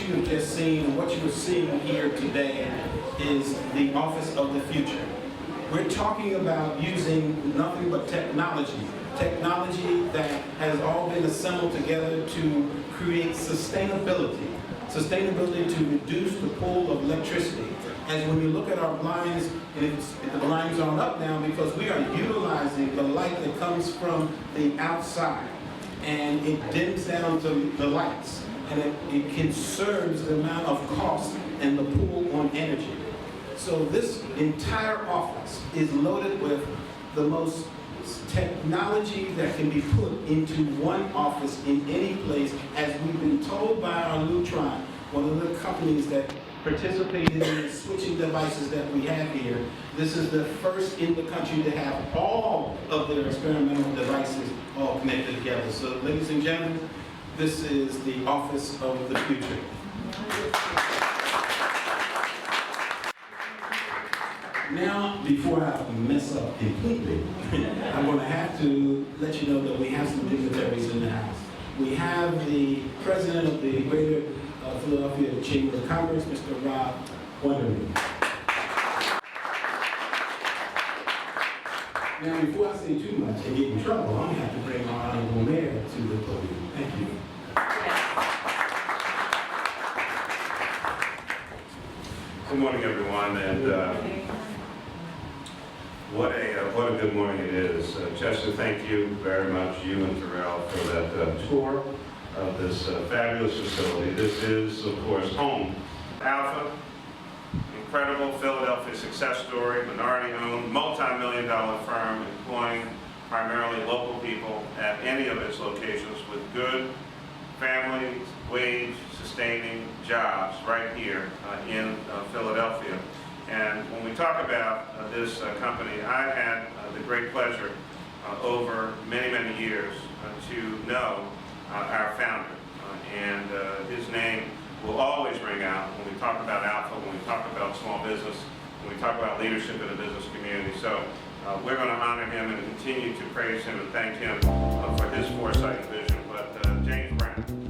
you have just seen and what you are seeing here today is the Office of the Future. We're talking about using nothing but technology that has all been assembled together to create sustainability to reduce the pull of electricity. As when you look at our blinds, and the blinds aren't up now because we are utilizing the light that comes from the outside, and it dims down to the lights, and it conserves the amount of cost and the pull on energy. So this entire office is loaded with the most technology that can be put into one office in any place, as we've been told by our Lutron, one of the companies that participated in the switching devices that we have here. This is the first in the country to have all of their experimental devices all connected together. So ladies and gentlemen, this is the Office of the Future. Now, before I mess up completely, I'm going to have to let you know that we have some dignitaries in the house. We have the president of the Greater Philadelphia Chamber of Commerce, Mr. Rob Wonderman. Now, before I say too much and get in trouble, I'm going to have to bring our honorable mayor to the podium. Thank you. Good morning, everyone, and what a good morning it is. Chester, thank you very much, you and Terrell, for that tour of this fabulous facility. This is, of course, home. Alpha, incredible Philadelphia success story, minority-owned, multi-million-dollar firm employing primarily local people at any of its locations with good family, wage-sustaining jobs right here in Philadelphia. And when we talk about this company, I had the great pleasure over many, many years to know our founder. And his name will always ring out when we talk about Alpha, when we talk about small business, when we talk about leadership in the business community. So we're going to honor him and continue to praise him and thank him for his foresight and vision. But James Brown.